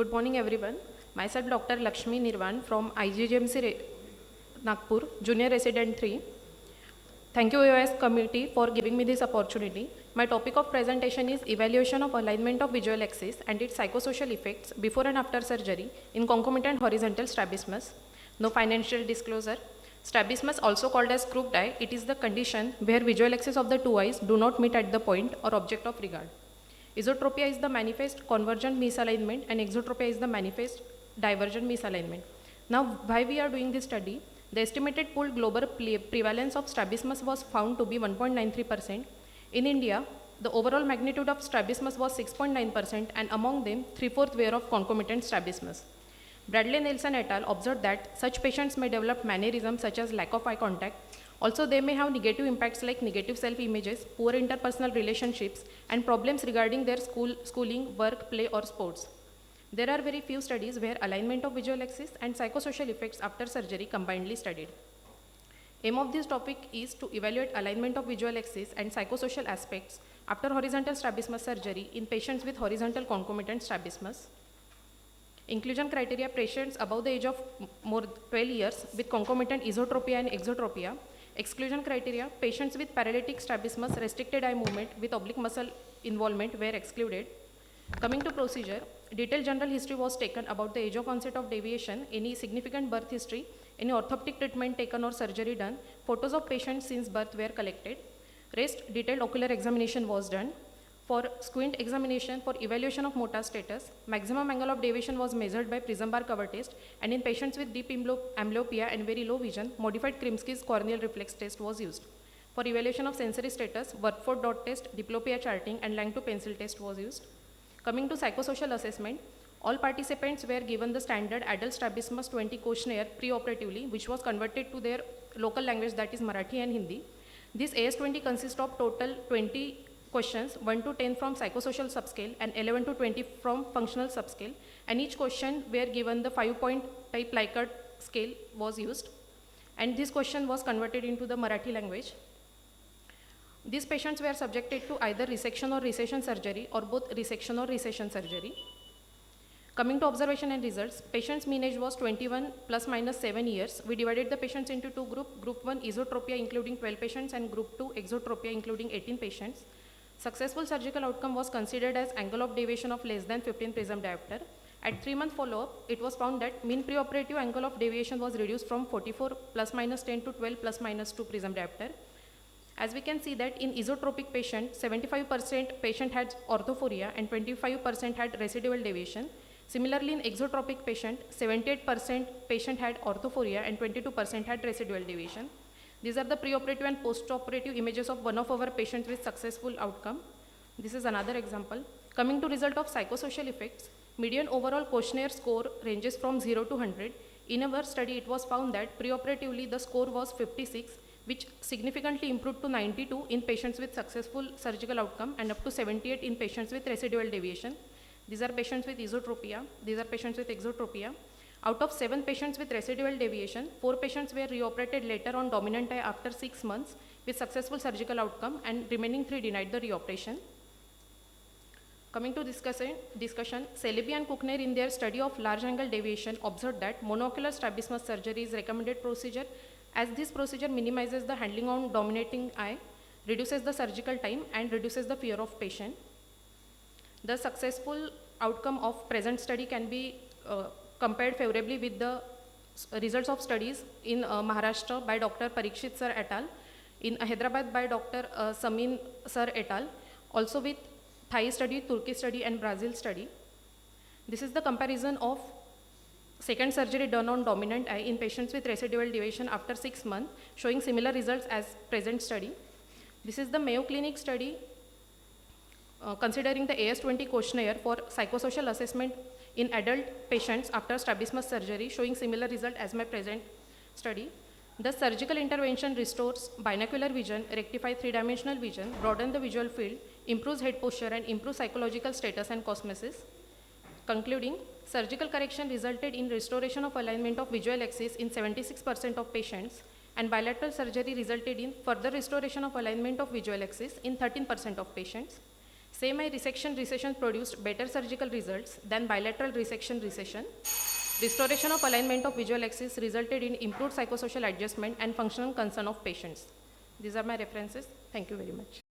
Good morning, everyone. Myself, Dr. Lakshmi Nirvan from IGGMC Nagpur, Junior Resident 3. Thank you, AOS committee, for giving me this opportunity. My topic of presentation is evaluation of alignment of visual axis and its psychosocial effects before and after surgery in concomitant horizontal strabismus. No financial disclosure. Strabismus, also called as crooked eye, it is the condition where visual axis of the two eyes do not meet at the point or object of regard. Esotropia is the manifest convergent misalignment and exotropia is the manifest divergent misalignment. Now, why we are doing this study? The estimated pooled global prevalence of strabismus was found to be 1.93%. In India, the overall magnitude of strabismus was 6.9% and among them, 3/4 were of concomitant strabismus. Bradley Nelson et al. Observed that such patients may develop mannerisms such as lack of eye contact. Also, they may have negative impacts like negative self-images, poor interpersonal relationships, and problems regarding their schooling, work, play, or sports. There are very few studies where alignment of visual axis and psychosocial effects after surgery combinedly studied. Aim of this topic is to evaluate alignment of visual axis and psychosocial aspects after horizontal strabismus surgery in patients with horizontal concomitant strabismus. Inclusion criteria: patients above the age of more 12 years with concomitant esotropia and exotropia. Exclusion criteria: patients with paralytic strabismus, restricted eye movement with oblique muscle involvement were excluded. Coming to procedure, detailed general history was taken about the age of onset of deviation, any significant birth history, any orthoptic treatment taken or surgery done. Photos of patients since birth were collected. Rest, detailed ocular examination was done. For squint examination for evaluation of motor status, maximum angle of deviation was measured by prism bar cover test, and in patients with deep amblyopia and very low vision, modified Krimsky's corneal reflex test was used. For evaluation of sensory status, Wartford dot test, diplopia charting, and Lang-2 pencil test was used. Coming to psychosocial assessment, all participants were given the standard adult strabismus 20 questionnaire pre-operatively, which was converted to their local language, that is Marathi and Hindi. This AS20 consists of total 20 questions, 1 to 10 from psychosocial subscale and 11 to 20 from functional subscale, and each question were given the 5-point type Likert scale was used, and this question was converted into the Marathi language. These patients were subjected to either resection or recession surgery or both resection or recession surgery. Coming to observation and results, patient's mean age was 21 plus minus 7 years. We divided the patients into two groups, group 1 esotropia including 12 patients and group 2 exotropia including 18 patients. Successful surgical outcome was considered as angle of deviation of less than 15 prism diopter. At 3-month follow-up, it was found that mean preoperative angle of deviation was reduced from 44 plus minus 10 to 12 plus minus 2 prism diopter. As we can see that in esotropic patient, 75% patient had orthophoria and 25% had residual deviation. Similarly, in exotropic patient, 78% patient had orthophoria and 22% had residual deviation. These are the preoperative and postoperative images of one of our patients with successful outcome. This is another example. Coming to result of psychosocial effects, median overall questionnaire score ranges from 0 to 100. In our study, it was found that preoperatively the score was 56, which significantly improved to 92 in patients with successful surgical outcome and up to 78 in patients with residual deviation. These are patients with esotropia. These are patients with exotropia. Out of 7 patients with residual deviation, 4 patients were reoperated later on dominant eye after 6 months with successful surgical outcome, and remaining 3 denied the reoperation. Coming to discussion, Celebi and Kuchner in their study of large angle deviation observed that monocular strabismus surgery is recommended procedure, as this procedure minimizes the handling on dominating eye, reduces the surgical time, and reduces the fear of patient. The successful outcome of present study can be compared favorably with the results of studies in Maharashtra by Dr. Parikshit sir et al., in Hyderabad by Dr. Samin sir et al., also with Thai study, Turkey study, and Brazil study. This is the comparison of second surgery done on dominant eye in patients with residual deviation after 6 months, showing similar results as present study. This is the Mayo Clinic study considering the AS20 questionnaire for psychosocial assessment in adult patients after strabismus surgery, showing similar result as my present study. The surgical intervention restores binocular vision, rectifies 3-dimensional vision, broadens the visual field, improves head posture, and improves psychological status and cosmesis. Concluding, surgical correction resulted in restoration of alignment of visual axis in 76% of patients, and bilateral surgery resulted in further restoration of alignment of visual axis in 13% of patients. Same eye resection recession produced better surgical results than bilateral resection recession. Restoration of alignment of visual axis resulted in improved psychosocial adjustment and functional concern of patients. These are my references. Thank you very much.